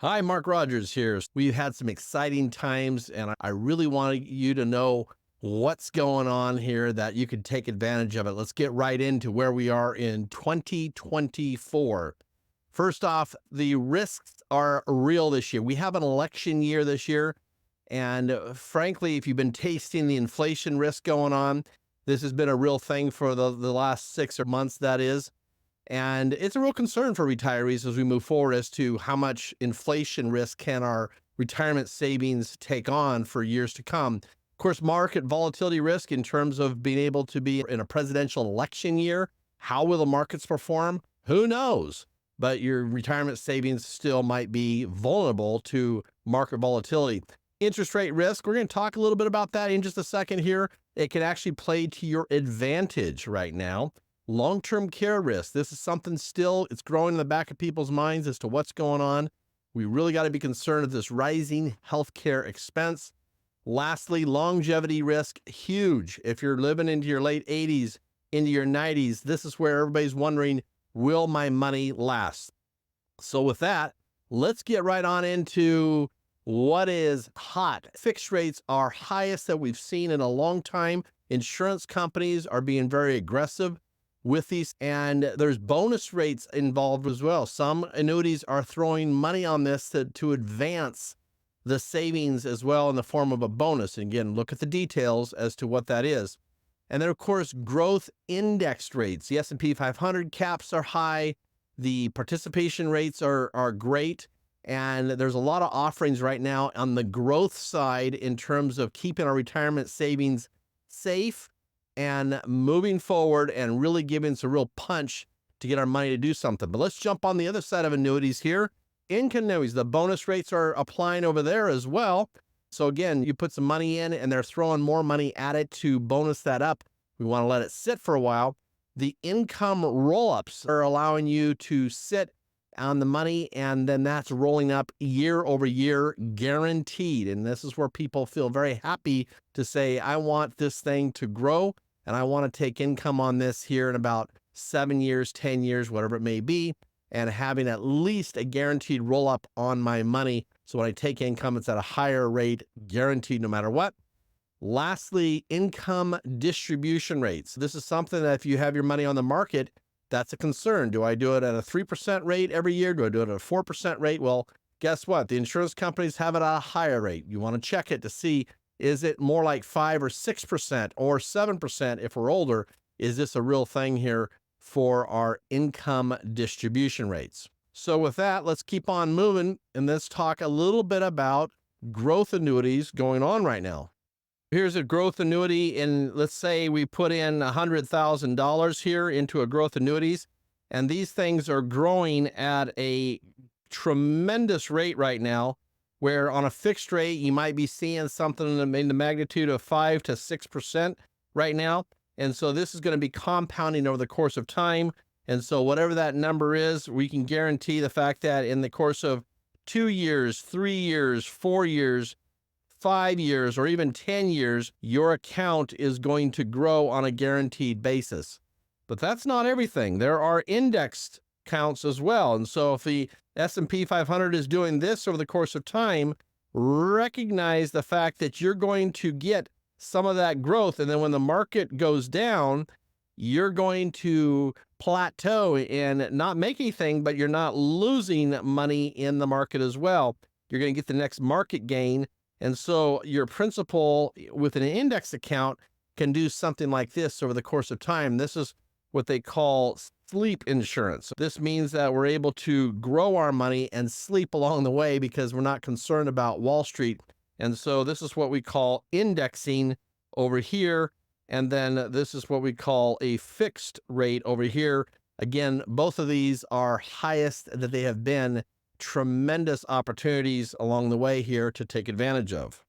Hi, Mark Rogers here. We've had some exciting times, and I really want you to know what's going on here that you could take advantage of it. Let's get right into where we are in 2024. First off, the risks are real this year. We have an election year this year, and frankly, if you've been tasting the inflation risk going on, this has been a real thing for the last 6 months, that is. And it's a real concern for retirees as we move forward as to how much inflation risk can our retirement savings take on for years to come. Of course, market volatility risk in terms of being able to be in a presidential election year. How will the markets perform? Who knows? But your retirement savings still might be vulnerable to market volatility. Interest rate risk, we're going to talk a little bit about that in just a second here. It can actually play to your advantage right now. Long-term care risk. This is something still, it's growing in the back of people's minds as to what's going on. We really got to be concerned with this rising healthcare expense. Lastly, longevity risk, huge. If you're living into your late 80s, into your 90s, this is where everybody's wondering, will my money last? So with that, let's get right on into what is hot. Fixed rates are highest that we've seen in a long time. Insurance companies are being very aggressive with these, and there's bonus rates involved as well. Some annuities are throwing money on this to advance the savings as well in the form of a bonus. And again, look at the details as to what that is. And then, of course, growth indexed rates. The S&P 500 caps are high. The participation rates are great. And there's a lot of offerings right now on the growth side in terms of keeping our retirement savings safe and moving forward and really giving us a real punch to get our money to do something. But let's jump on the other side of annuities here. Income annuities, the bonus rates are applying over there as well. So again, you put some money in and they're throwing more money at it to bonus that up. We want to let it sit for a while. The income roll-ups are allowing you to sit on the money, and then that's rolling up year over year, guaranteed. And this is where people feel very happy to say, I want this thing to grow, and I want to take income on this here in about 7 years, 10 years, whatever it may be, and having at least a guaranteed roll-up on my money. So when I take income, it's at a higher rate, guaranteed no matter what. Lastly, income distribution rates. This is something that if you have your money on the market, that's a concern. Do I do it at a 3% rate every year? Do I do it at a 4% rate? Well, guess what? The insurance companies have it at a higher rate. You want to check it to see, is it more like 5 or 6% or 7% if we're older? Is this a real thing here for our income distribution rates? So with that, let's keep on moving and let's talk a little bit about growth annuities going on right now. Here's a growth annuity, and let's say we put in $100,000 here into a growth annuities, and these things are growing at a tremendous rate right now, where on a fixed rate, you might be seeing something in the magnitude of 5 to 6% right now. And so this is going to be compounding over the course of time. And so whatever that number is, we can guarantee the fact that in the course of 2 years, 3 years, 4 years, 5 years, or even 10 years, your account is going to grow on a guaranteed basis. But that's not everything. There are indexed accounts as well. And so if the S&P 500 is doing this over the course of time, recognize the fact that you're going to get some of that growth. And then when the market goes down, you're going to plateau and not make anything, but you're not losing money in the market as well. You're going to get the next market gain. And so your principal with an index account can do something like this over the course of time. This is what they call sleep insurance. This means that we're able to grow our money and sleep along the way because we're not concerned about Wall Street. And so this is what we call indexing over here. And then this is what we call a fixed rate over here. Again, both of these are highest that they have been. Tremendous opportunities along the way here to take advantage of.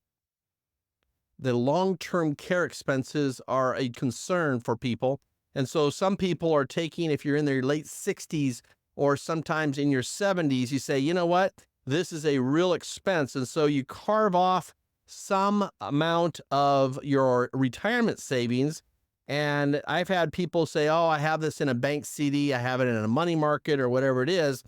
The long-term care expenses are a concern for people. And so some people are taking, if you're in their late 60s or sometimes in your 70s, you say, you know what, this is a real expense. And so you carve off some amount of your retirement savings. And I've had people say, oh, I have this in a bank CD, I have it in a money market or whatever it is.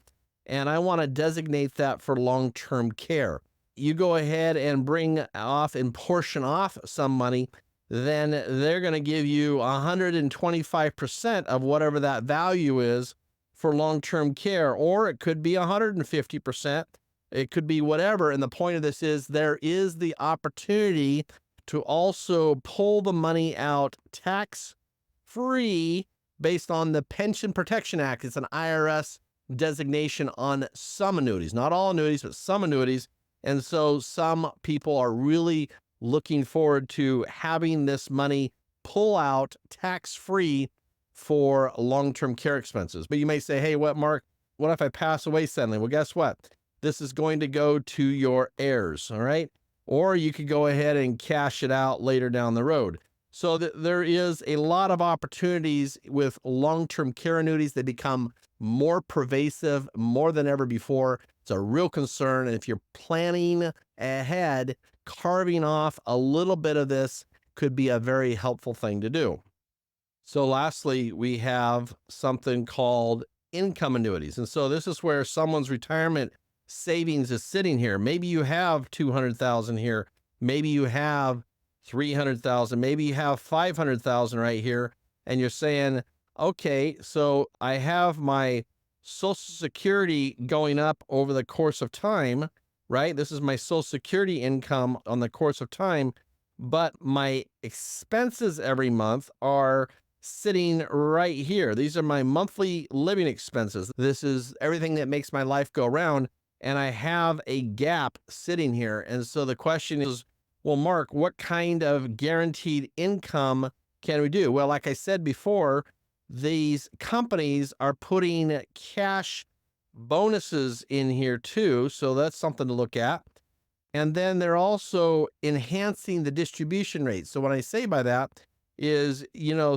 and I want to designate that for long-term care. You go ahead and bring off and portion off some money, then they're going to give you 125% of whatever that value is for long-term care, or it could be 150%. It could be whatever. And the point of this is there is the opportunity to also pull the money out tax-free based on the Pension Protection Act. It's an IRS designation on some annuities, not all annuities, but some annuities. And so some people are really looking forward to having this money pull out tax-free for long-term care expenses. But you may say, hey, what, Mark, what if I pass away suddenly? Well, guess what? This is going to go to your heirs, all right? Or you could go ahead and cash it out later down the road. So there is a lot of opportunities with long-term care annuities. They become more pervasive more than ever before. It's a real concern. And if you're planning ahead, carving off a little bit of this could be a very helpful thing to do. So lastly, we have something called income annuities. And so this is where someone's retirement savings is sitting here. Maybe you have 200,000 here. Maybe you have 300,000. Maybe you have 500,000 right here. And you're saying, okay, so I have my Social Security going up over the course of time, right? This is my Social Security income on the course of time, but my expenses every month are sitting right here. These are my monthly living expenses. This is everything that makes my life go round. And I have a gap sitting here. And so the question is, well, Mark, what kind of guaranteed income can we do? Well, like I said before, these companies are putting cash bonuses in here too. So that's something to look at. And then they're also enhancing the distribution rate. So what I say by that is,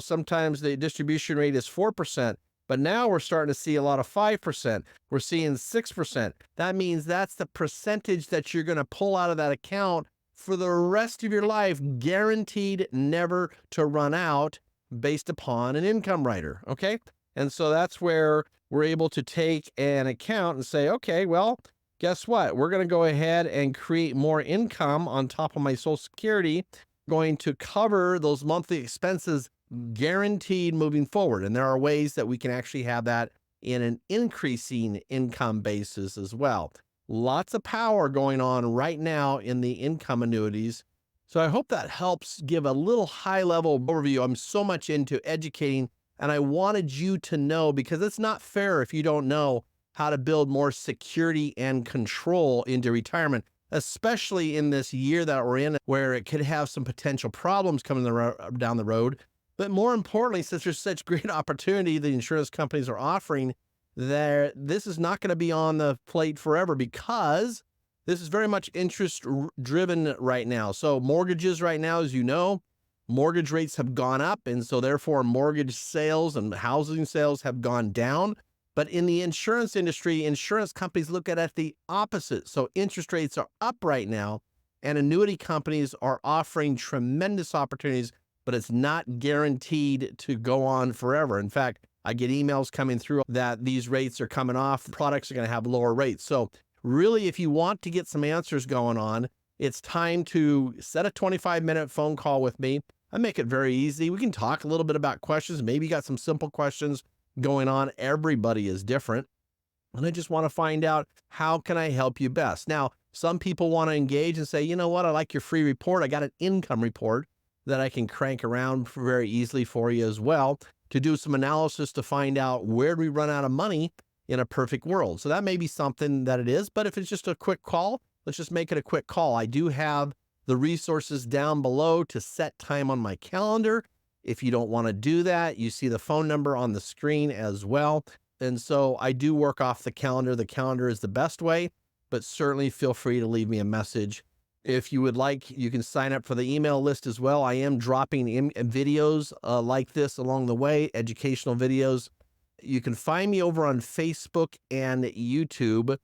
sometimes the distribution rate is 4%, but now we're starting to see a lot of 5%. We're seeing 6%. That means that's the percentage that you're going to pull out of that account for the rest of your life, guaranteed never to run out based upon an income rider, okay? And so that's where we're able to take an account and say, okay, well, guess what? We're going to go ahead and create more income on top of my Social Security, going to cover those monthly expenses guaranteed moving forward. And there are ways that we can actually have that in an increasing income basis as well. Lots of power going on right now in the income annuities. So I hope that helps give a little high-level overview. I'm so much into educating, and I wanted you to know, because it's not fair if you don't know how to build more security and control into retirement, especially in this year that we're in, where it could have some potential problems coming down the road. But more importantly, since there's such great opportunity the insurance companies are offering, this is not going to be on the plate forever, because this is very much interest driven right now. So mortgages right now, as you know, mortgage rates have gone up. And so therefore mortgage sales and housing sales have gone down. But in the insurance industry, insurance companies look at it the opposite. So interest rates are up right now, and annuity companies are offering tremendous opportunities, but it's not guaranteed to go on forever. In fact, I get emails coming through that these rates are coming off, products are going to have lower rates. So really, if you want to get some answers going on, it's time to set a 25-minute phone call with me. I make it very easy. We can talk a little bit about questions. Maybe you got some simple questions going on. Everybody is different. And I just want to find out, how can I help you best? Now, some people want to engage and say, you know what, I like your free report. I got an income report that I can crank around very easily for you as well, to do some analysis to find out where do we run out of money in a perfect world. So that may be something that it is, but if it's just a quick call, let's just make it a quick call. I do have the resources down below to set time on my calendar. If you don't want to do that, you see the phone number on the screen as well. And so I do work off the calendar. The calendar is the best way, but certainly feel free to leave me a message. If you would like, you can sign up for the email list as well. I am dropping videos like this along the way, educational videos. You can find me over on Facebook and YouTube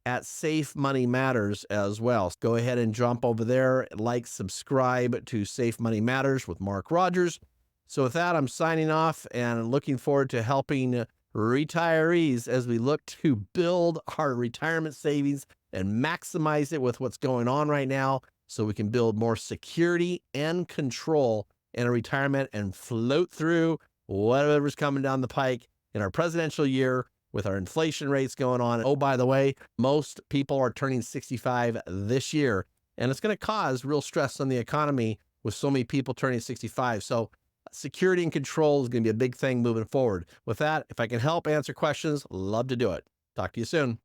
at Safe Money Matters as well. Go ahead and jump over there, subscribe to Safe Money Matters with Mark Rogers. So with that, I'm signing off and looking forward to helping retirees as we look to build our retirement savings and maximize it with what's going on right now so we can build more security and control in our retirement and float through whatever's coming down the pike in our presidential year with our inflation rates going on. Oh, by the way, most people are turning 65 this year, and it's going to cause real stress on the economy with so many people turning 65. So security and control is going to be a big thing moving forward. With that, if I can help answer questions, love to do it. Talk to you soon.